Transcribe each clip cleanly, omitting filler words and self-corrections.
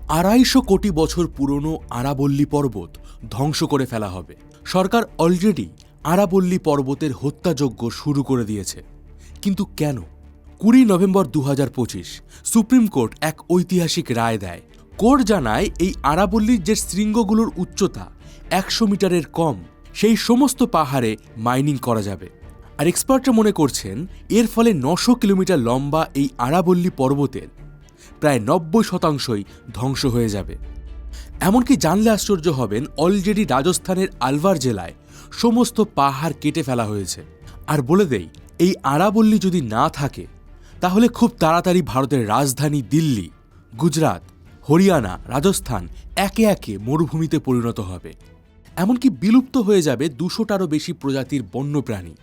250 কোটি বছর পুরনো আরাবল্লী পর্বত ধ্বংস করে ফেলা হবে। সরকার অলরেডি আরাবল্লী পর্বতের হত্যাযজ্ঞ শুরু করে দিয়েছে। কিন্তু কেন? 20 নভেম্বর 2025 সুপ্রিম কোর্ট এক ঐতিহাসিক রায় দেয়। কোর্ট জানায় এই আরাবল্লীর যে শৃঙ্গগুলোর উচ্চতা 100 মিটারের কম, সেই সমস্ত পাহাড়ে মাইনিং করা যাবে। আর এক্সপার্টরা মনে করছেন এর ফলে 900 কিলোমিটার লম্বা এই আরাবল্লী পর্বতের প্রায় 90% ধ্বংস হয়ে যাবে। এমনকি জানলে আশ্চর্য হবেন, অলরেডি রাজস্থানের আলওয়ার জেলায় সমস্ত পাহাড় কেটে ফেলা হয়েছে। আর বলে দেই, এই আরাবল্লী যদি না থাকে তাহলে খুব তাড়াতাড়ি ভারতের রাজধানী দিল্লি, গুজরাট, হরিয়ানা, রাজস্থান একে একে মরুভূমিতে পরিণত হবে। এমনকি বিলুপ্ত হয়ে যাবে 200টারও বেশি প্রজাতির বন্যপ্রাণী।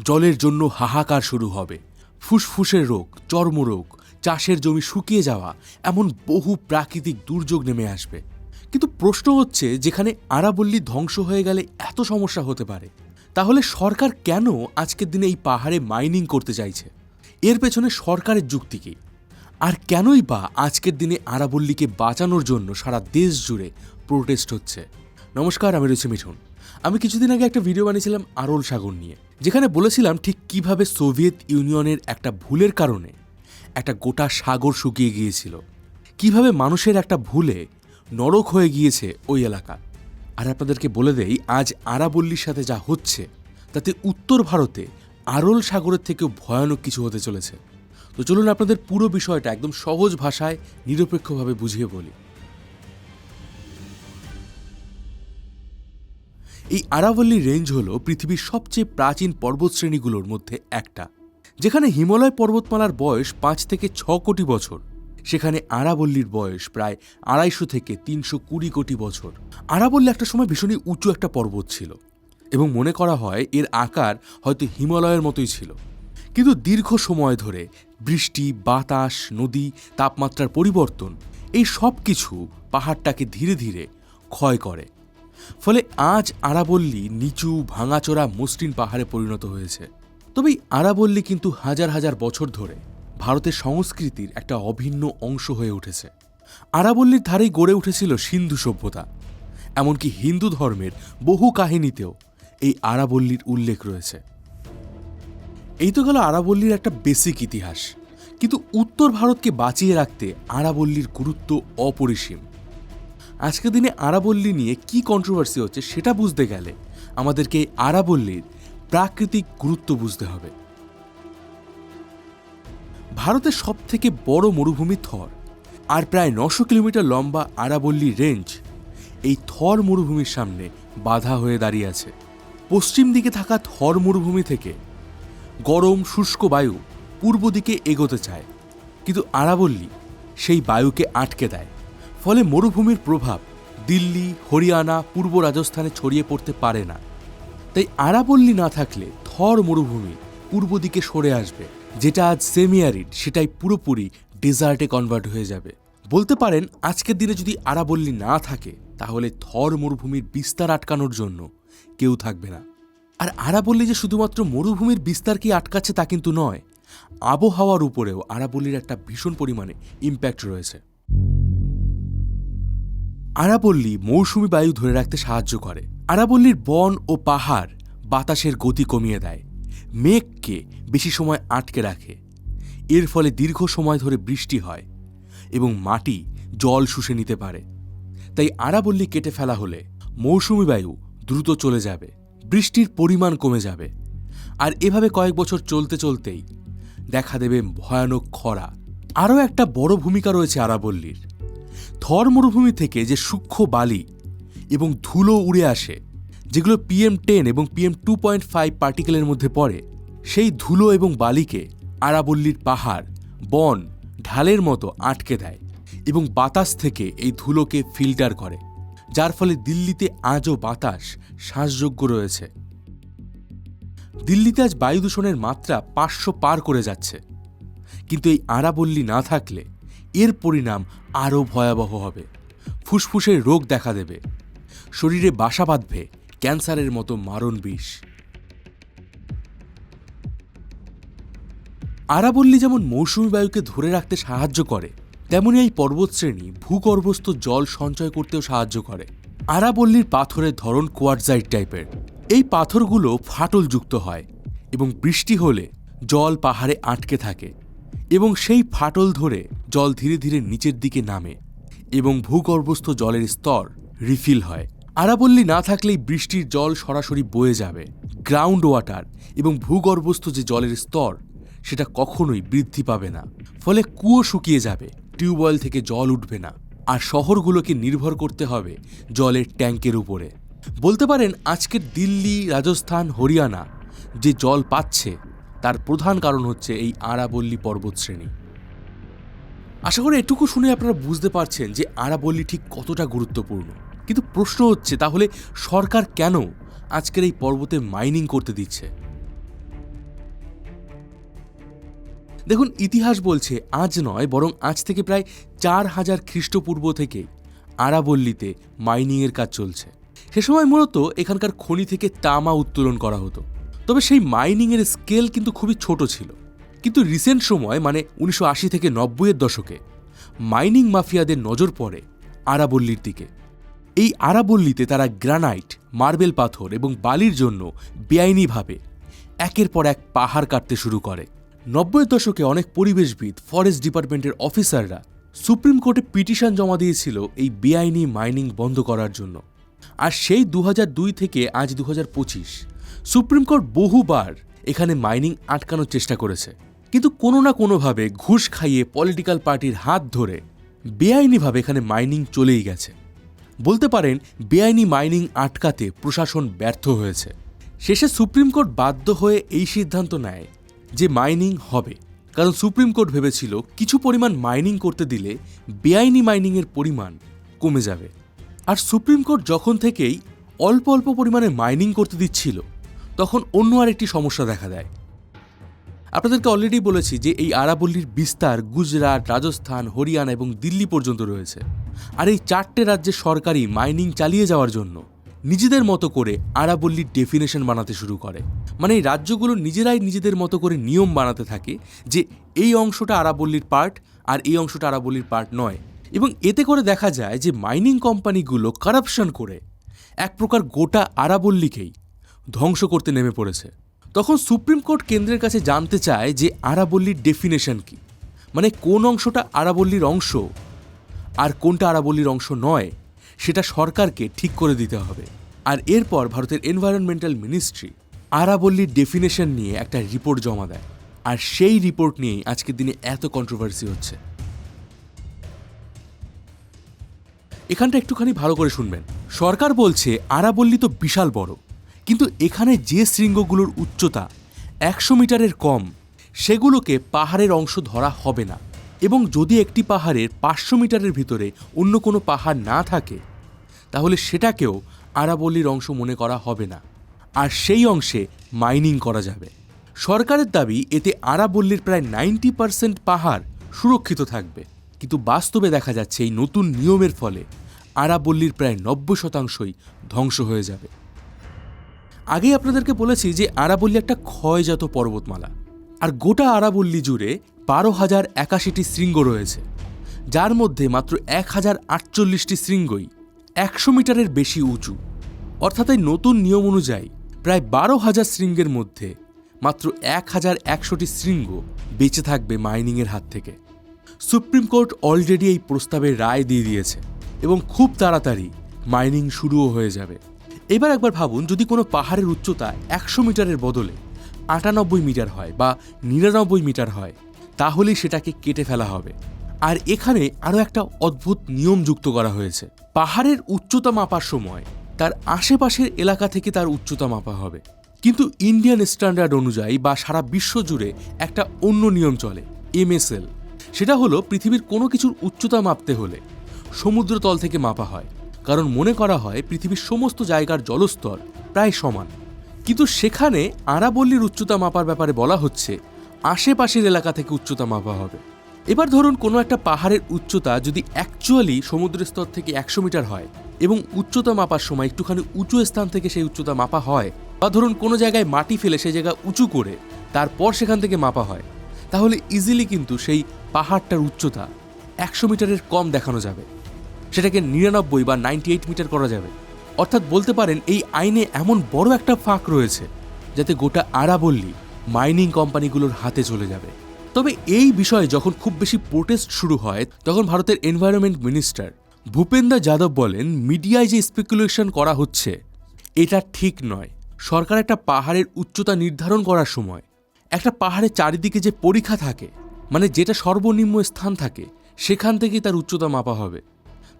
জলের জন্য হাহাকার শুরু হবে। ফুসফুসের রোগ, চর্মরোগ, চাষের জমি শুকিয়ে যাওয়া, এমন বহু প্রাকৃতিক দুর্যোগ নেমে আসবে। কিন্তু প্রশ্ন হচ্ছে, যেখানে আরাবল্লী ধ্বংস হয়ে গেলে এত সমস্যা হতে পারে, তাহলে সরকার কেন আজকের দিনে এই পাহাড়ে মাইনিং করতে চাইছে? এর পেছনে সরকারের যুক্তি কি? আর কেনই বা আজকের দিনে আরাবল্লীকে বাঁচানোর জন্য সারা দেশ জুড়ে প্রোটেস্ট হচ্ছে? নমস্কার, আমি রয়েছি মিঠুন। আমি কিছুদিন আগে একটা ভিডিও বানিয়েছিলাম আরল সাগর নিয়ে, যেখানে বলেছিলাম ঠিক কিভাবে সোভিয়েত ইউনিয়নের একটা ভুলের কারণে একটা গোটা সাগর শুকিয়ে গিয়েছিল, কিভাবে মানুষের একটা ভুলে নরক হয়ে গিয়েছে ওই এলাকা। আর আপনাদেরকে বলে দেই, আজ আরাবল্লীর সাথে যা হচ্ছে তাতে উত্তর ভারতে আরল সাগরের থেকেও ভয়ানক কিছু হতে চলেছে। তো চলুন আপনাদের পুরো বিষয়টা একদম সহজ ভাষায় নিরপেক্ষভাবে বুঝিয়ে বলি। এই আরাবল্লী রেঞ্জ হল পৃথিবীর সবচেয়ে প্রাচীন পর্বতশ্রেণীগুলোর মধ্যে একটা। যেখানে হিমালয় পর্বতমালার বয়স 5 থেকে 6 কোটি বছর, সেখানে আরাবল্লীর বয়স প্রায় 250 থেকে 320 কোটি বছর। আরাবল্লী একটা সময় ভীষণই উঁচু একটা পর্বত ছিল এবং মনে করা হয় এর আকার হয়তো হিমালয়ের মতোই ছিল। কিন্তু দীর্ঘ সময় ধরে বৃষ্টি, বাতাস, নদী, তাপমাত্রার পরিবর্তন, এই সব কিছু পাহাড়টাকে ধীরে ধীরে ক্ষয় করে। ফলে আজ আরাবল্লী নিচু, ভাঙাচোরা, মসৃণ পাহাড়ে পরিণত হয়েছে। তবে এই আরাবল্লী কিন্তু হাজার হাজার বছর ধরে ভারতের সংস্কৃতির একটা অভিন্ন অংশ হয়ে উঠেছে। আরাবল্লীর ধারেই গড়ে উঠেছিল সিন্ধু সভ্যতা। এমনকি হিন্দু ধর্মের বহু কাহিনীতেও এই আরাবল্লীর উল্লেখ রয়েছে। এই তো গেল আরাবল্লীর একটা বেসিক ইতিহাস। কিন্তু উত্তর ভারতকে বাঁচিয়ে রাখতে আরাবল্লীর গুরুত্ব অপরিসীম। আজকের দিনে আরাবল্লী নিয়ে কি কন্ট্রোভার্সি হচ্ছে সেটা বুঝতে গেলে আমাদেরকে আরাবল্লীর প্রাকৃতিক গুরুত্ব বুঝতে হবে। ভারতের সবথেকে বড় মরুভূমি থর, আর প্রায় 900 কিলোমিটার লম্বা আরাবল্লী রেঞ্জ এই থর মরুভূমির সামনে বাধা হয়ে দাঁড়িয়ে আছে। পশ্চিম দিকে থাকা থর মরুভূমি থেকে গরম শুষ্ক বায়ু পূর্ব দিকে এগোতে চায়, কিন্তু আরাবল্লী সেই বায়ুকে আটকে দেয়। ফলে মরুভূমির প্রভাব দিল্লি, হরিয়ানা, পূর্ব রাজস্থানে ছড়িয়ে পড়তে পারে না। তাই আরাবল্লী না থাকলে থর মরুভূমি পূর্ব দিকে সরে আসবে, যেটা আজ সেমি অ্যারিড সেটাই পুরোপুরি ডেজার্টে কনভার্ট হয়ে যাবে। বলতে পারেন, আজকের দিনে যদি আরাবল্লী না থাকে তাহলে থর মরুভূমির বিস্তার আটকানোর জন্য কেউ থাকবে না। আর আরাবল্লী যে শুধুমাত্র মরুভূমির বিস্তারকে আটকাচ্ছে তা কিন্তু নয়, আবহাওয়ার উপরেও আরাবল্লীর একটা ভীষণ পরিমাণে ইম্প্যাক্ট রয়েছে। আরাবল্লী মৌসুমি বায়ু ধরে রাখতে সাহায্য করে। আরাবল্লীর বন ও পাহাড় বাতাসের গতি কমিয়ে দেয়, মেঘকে বেশি সময় আটকে রাখে। এর ফলে দীর্ঘ সময় ধরে বৃষ্টি হয় এবং মাটি জল শুষে নিতে পারে। তাই আরাবল্লী কেটে ফেলা হলে মৌসুমি বায়ু দ্রুত চলে যাবে, বৃষ্টির পরিমাণ কমে যাবে। আর এভাবে কয়েক বছর চলতে চলতেই দেখা দেবে ভয়ানক খরা। আরও একটা বড় ভূমিকা রয়েছে আরাবল্লীর। থর মরুভূমি থেকে যে সূক্ষ্ম বালি এবং ধুলো উড়ে আসে, যেগুলো PM10 এবং PM2.5 পার্টিকেলের মধ্যে পড়ে, সেই ধুলো এবং বালিকে আরাবল্লীর পাহাড়, বন ঢালের মতো আটকে দেয় এবং বাতাস থেকে এই ধুলোকে ফিল্টার করে, যার ফলে দিল্লিতে আজও বাতাস শ্বাসযোগ্য রয়েছে। দিল্লিতে আজ বায়ু দূষণের মাত্রা 500 পার করে যাচ্ছে। কিন্তু এই আরাবল্লী না থাকলে এর পরিণাম আরও ভয়াবহ হবে। ফুসফুসের রোগ দেখা দেবে, শরীরে বাসা বাঁধবে ক্যান্সারের মতো মারণ বিষ। আরাবল্লী যেমন মৌসুমি বায়ুকে ধরে রাখতে সাহায্য করে, তেমনি এই পর্বতশ্রেণী ভূগর্ভস্থ জল সঞ্চয় করতেও সাহায্য করে। আরাবল্লীর পাথরের ধরন কোয়ার্টজাইট টাইপের। এই পাথরগুলো ফাটলযুক্ত হয় এবং বৃষ্টি হলে জল পাহাড়ে আটকে থাকে এবং সেই ফাটল ধরে জল ধীরে ধীরে নিচের দিকে নামে এবং ভূগর্ভস্থ জলের স্তর রিফিল হয়। আরাবল্লী না থাকলেই বৃষ্টির জল সরাসরি বয়ে যাবে। গ্রাউন্ড ওয়াটার এবং ভূগর্ভস্থ যে জলের স্তর সেটা কখনোই বৃদ্ধি পাবে না, ফলে কুয়ো শুকিয়ে যাবে, টিউবওয়েল থেকে জল উঠবে না, আর শহরগুলোকে নির্ভর করতে হবে জলের ট্যাঙ্কের উপরে। বলতে পারেন আজকের দিল্লি, রাজস্থান, হরিয়ানা যে জল পাচ্ছে তার প্রধান কারণ হচ্ছে এই আরাবল্লী পর্বতশ্রেণী। আশা করি এটুকু শুনে আপনারা বুঝতে পারছেন যে আরাবল্লী ঠিক কতটা গুরুত্বপূর্ণ। কিন্তু প্রশ্ন হচ্ছে, তাহলে সরকার কেন আজকের এই পর্বতে মাইনিং করতে দিচ্ছে? দেখুন, ইতিহাস বলছে আজ নয়, বরং আজ থেকে প্রায় 4000 খ্রিস্টপূর্ব থেকে আরাবল্লীতে মাইনিংয়ের কাজ চলছে। সে সময় মূলত এখানকার খনি থেকে তামা উত্তোলন করা হতো। তবে সেই মাইনিংয়ের স্কেল কিন্তু খুবই ছোট ছিল। কিন্তু রিসেন্ট সময় মানে 1980 থেকে 90-এর দশকে মাইনিং মাফিয়াদের নজর পড়ে আরাবল্লীর দিকে। এই আরাবল্লীতে তারা গ্রানাইট, মার্বেল পাথর এবং বালির জন্য বেআইনিভাবে একের পর এক পাহাড় কাটতে শুরু করে। 90-এর দশকে অনেক পরিবেশবিদ, ফরেস্ট ডিপার্টমেন্টের অফিসাররা সুপ্রিম কোর্টে পিটিশন জমা দিয়েছিল এই বেআইনি মাইনিং বন্ধ করার জন্য। আর সেই 2002 থেকে আজ 2025 সুপ্রিম কোর্ট বহুবার এখানে মাইনিং আটকানোর চেষ্টা করেছে, কিন্তু কোনো না কোনোভাবে ঘুষ খাইয়ে পলিটিক্যাল পার্টির হাত ধরে বেআইনিভাবে এখানে মাইনিং চলেই গেছে। বলতে পারেন বেআইনি মাইনিং আটকাতে প্রশাসন ব্যর্থ হয়েছে। শেষে সুপ্রিম কোর্ট বাধ্য হয়ে এই সিদ্ধান্ত নেয় যে মাইনিং হবে, কারণ সুপ্রিম কোর্ট ভেবেছিল কিছু পরিমাণ মাইনিং করতে দিলে বেআইনি মাইনিংয়ের পরিমাণ কমে যাবে। আর সুপ্রিম কোর্ট যখন থেকেই অল্প অল্প পরিমাণে মাইনিং করতে দিচ্ছিল, তখন অন্য আরেকটি সমস্যা দেখা দেয়। আপনাদেরকে অলরেডি বলেছি যে এই আরাবল্লীর বিস্তার গুজরাট, রাজস্থান, হরিয়ানা এবং দিল্লি পর্যন্ত রয়েছে। আর এই 4টে রাজ্যে সরকারি মাইনিং চালিয়ে যাওয়ার জন্য নিজেদের মতো করে আরাবল্লীর ডেফিনেশন বানাতে শুরু করে। মানে এই রাজ্যগুলো নিজেরাই নিজেদের মতো করে নিয়ম বানাতে থাকে যে এই অংশটা আরাবল্লীর পার্ট আর এই অংশটা আরাবল্লীর পার্ট নয়। এবং এতে করে দেখা যায় যে মাইনিং কোম্পানিগুলো কারাপশন করে এক প্রকার গোটা আরাবল্লীকেই ধ্বংস করতে নেমে পড়েছে। তখন সুপ্রিম কোর্ট কেন্দ্রের কাছে জানতে চায় যে আরাবল্লীর ডেফিনেশন কি, মানে কোন অংশটা আরাবল্লীর অংশ আর কোনটা আরাবল্লীর অংশ নয়, সেটা সরকারকে ঠিক করে দিতে হবে। আর এরপর ভারতের এনভায়রনমেন্টাল মিনিস্ট্রি আরাবল্লীর ডেফিনেশন নিয়ে একটা রিপোর্ট জমা দেয়। আর সেই রিপোর্ট নিয়েই আজকের দিনে এত কন্ট্রোভার্সি হচ্ছে। এখানটা একটুখানি ভালো করে শুনবেন। সরকার বলছে আরাবল্লী তো বিশাল বড়, কিন্তু এখানে যে শৃঙ্গগুলোর উচ্চতা 100 মিটারের কম, সেগুলোকে পাহাড়ের অংশ ধরা হবে না। এবং যদি একটি পাহাড়ের 500 মিটারের ভিতরে অন্য কোনো পাহাড় না থাকে, তাহলে সেটাকেও আরাবল্লীর অংশ মনে করা হবে না, আর সেই অংশে মাইনিং করা যাবে। সরকারের দাবি এতে আরাবল্লীর প্রায় 90% পাহাড় সুরক্ষিত থাকবে, কিন্তু বাস্তবে দেখা যাচ্ছে এই নতুন নিয়মের ফলে আরাবল্লীর প্রায় 90%ই ধ্বংস হয়ে যাবে। আগেই আপনাদেরকে বলেছি যে আরাবল্লী একটা ক্ষয়জাত পর্বতমালা, আর গোটা আরাবল্লী জুড়ে 12,081টি শৃঙ্গ রয়েছে, যার মধ্যে মাত্র 1,048টি শৃঙ্গই 100 মিটারের বেশি উঁচু। অর্থাৎ এই নতুন নিয়ম অনুযায়ী প্রায় 12,000 শৃঙ্গের মধ্যে মাত্র 1,100টি শৃঙ্গ বেঁচে থাকবে মাইনিংয়ের হাত থেকে। সুপ্রিম কোর্ট অলরেডি এই প্রস্তাবের রায় দিয়ে দিয়েছে এবং খুব তাড়াতাড়ি মাইনিং শুরুও হয়ে যাবে। এবার একবার ভাবুন, যদি কোনো পাহাড়ের উচ্চতা 100 মিটারের বদলে 98 মিটার হয় বা 99 মিটার হয়, তাহলেই সেটাকে কেটে ফেলা হবে। আর এখানে আরও একটা অদ্ভুত নিয়ম যুক্ত করা হয়েছে। পাহাড়ের উচ্চতা মাপার সময় তার আশেপাশের এলাকা থেকে তার উচ্চতা মাপা হবে, কিন্তু ইন্ডিয়ান স্ট্যান্ডার্ড অনুযায়ী বা সারা বিশ্ব জুড়ে একটা অন্য নিয়ম চলে, MSL। সেটা হলো পৃথিবীর কোনো কিছুর উচ্চতা মাপতে হলে সমুদ্রতল থেকে মাপা হয়, কারণ মনে করা হয় পৃথিবীর সমস্ত জায়গার জলস্তর প্রায় সমান। কিন্তু সেখানে আরাবল্লীর উচ্চতা মাপার ব্যাপারে বলা হচ্ছে আশেপাশের এলাকা থেকে উচ্চতা মাপা হবে। এবার ধরুন কোনো একটা পাহাড়ের উচ্চতা যদি অ্যাকচুয়ালি সমুদ্রের স্তর থেকে 100 মিটার হয় এবং উচ্চতা মাপার সময় একটুখানি উঁচু স্থান থেকে সেই উচ্চতা মাপা হয়, বা ধরুন কোনো জায়গায় মাটি ফেলে সেই জায়গা উঁচু করে তারপর সেখান থেকে মাপা হয়, তাহলে ইজিলি কিন্তু সেই পাহাড়টার উচ্চতা 100 মিটারের কম দেখানো যাবে, সেটাকে 99 বা 98 মিটার করা যাবে। অর্থাৎ বলতে পারেন এই আইনে এমন বড় একটা ফাঁক রয়েছে যাতে গোটা আরাবল্লী মাইনিং কোম্পানিগুলোর হাতে চলে যাবে। তবে এই বিষয়ে যখন খুব বেশি প্রোটেস্ট শুরু হয় তখন ভারতের এনভায়রনমেন্ট মিনিস্টার ভূপেন্দ্র যাদব বলেন, মিডিয়ায় যে স্পেকুলেশন করা হচ্ছে এটা ঠিক নয়। সরকার একটা পাহাড়ের উচ্চতা নির্ধারণ করার সময় একটা পাহাড়ের চারিদিকে যে পরিখা থাকে, মানে যেটা সর্বনিম্ন স্থান থাকে, সেখান থেকেই তার উচ্চতা মাপা হবে।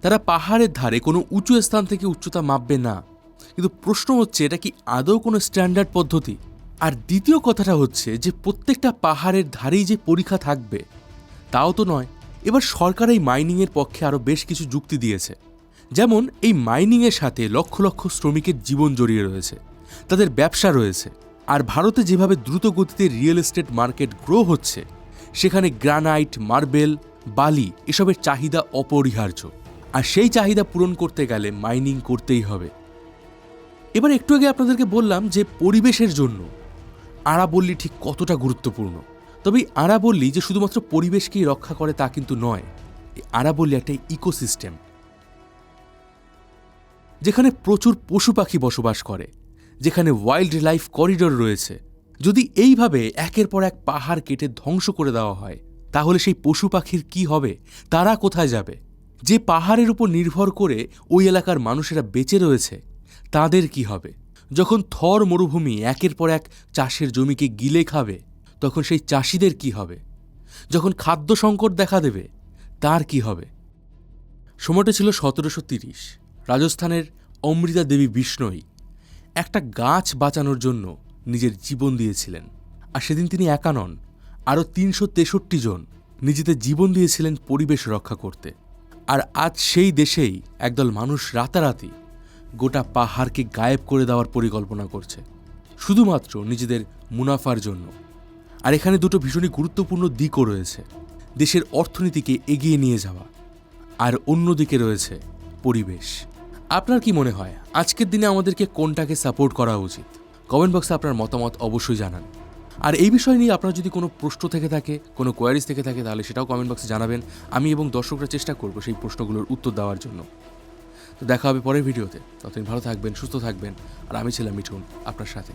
তারা পাহাড়ের ধারে কোনো উঁচু স্থান থেকে উচ্চতা মাপবে না। কিন্তু প্রশ্ন হচ্ছে, এটা কি আদৌ কোনো স্ট্যান্ডার্ড পদ্ধতি? আর দ্বিতীয় কথাটা হচ্ছে যে প্রত্যেকটা পাহাড়ের ধারেই যে পরীক্ষা থাকবে তাও তো নয়। এবার সরকার এই মাইনিংয়ের পক্ষে আরও বেশ কিছু যুক্তি দিয়েছে। যেমন এই মাইনিংয়ের সাথে লক্ষ লক্ষ শ্রমিকের জীবন জড়িয়ে রয়েছে, তাদের ব্যবসা রয়েছে। আর ভারতে যেভাবে দ্রুত গতিতে রিয়েল এস্টেট মার্কেট গ্রো হচ্ছে, সেখানে গ্রানাইট, মার্বেল, বালি এসবের চাহিদা অপরিহার্য। আর সেই চাহিদা পূরণ করতে গেলে মাইনিং করতেই হবে। এবার একটু আগে আপনাদেরকে বললাম যে পরিবেশের জন্য আরাবল্লী ঠিক কতটা গুরুত্বপূর্ণ। তবে এই আরাবল্লী যে শুধুমাত্র পরিবেশকেই রক্ষা করে তা কিন্তু নয়। এই আরাবল্লী একটা ইকোসিস্টেম, যেখানে প্রচুর পশু পাখি বসবাস করে, যেখানে ওয়াইল্ড লাইফ করিডোর রয়েছে। যদি এইভাবে একের পর এক পাহাড় কেটে ধ্বংস করে দেওয়া হয়, তাহলে সেই পশু পাখির কি হবে? তারা কোথায় যাবে? যে পাহাড়ের উপর নির্ভর করে ওই এলাকার মানুষেরা বেঁচে রয়েছে, তাদের কি হবে? যখন থর মরুভূমি একের পর এক চাষের জমিকে গিলে খাবে, তখন সেই চাষিদের কি হবে? যখন খাদ্য সংকট দেখা দেবে, তার কি হবে? সময়টা ছিল 1730। রাজস্থানের অমৃতা দেবী বিষ্ণোই একটা গাছ বাঁচানোর জন্য নিজের জীবন দিয়েছিলেন। আর সেদিন তিনি একা নন, আরও 363 জন নিজেদের জীবন দিয়েছিলেন পরিবেশ রক্ষা করতে। আর আজ সেই দেশেই একদল মানুষ রাতারাতি গোটা পাহাড়কে গায়েব করে দেওয়ার পরিকল্পনা করছে, শুধুমাত্র নিজেদের মুনাফার জন্য। আর এখানে দুটো ভীষণই গুরুত্বপূর্ণ দিকও রয়েছে। দেশের অর্থনীতিকে এগিয়ে নিয়ে যাওয়া, আর অন্যদিকে রয়েছে পরিবেশ। আপনার কি মনে হয় আজকের দিনে আমাদেরকে কোনটাকে সাপোর্ট করা উচিত? কমেন্ট বক্সে আপনার মতামত অবশ্যই জানান। আর এই বিষয় নিয়ে আপনার যদি কোনো প্রশ্ন থেকে থাকে, কোনো কোয়ারিজ থেকে থাকে, তাহলে সেটাও কমেন্ট বক্সে জানাবেন। আমি এবং দর্শকরা চেষ্টা করব সেই প্রশ্নগুলোর উত্তর দেওয়ার জন্য। তো দেখা হবে পরের ভিডিওতে। ততদিন ভালো থাকবেন, সুস্থ থাকবেন। আর আমি ছিলাম মিঠুন আপনার সাথে।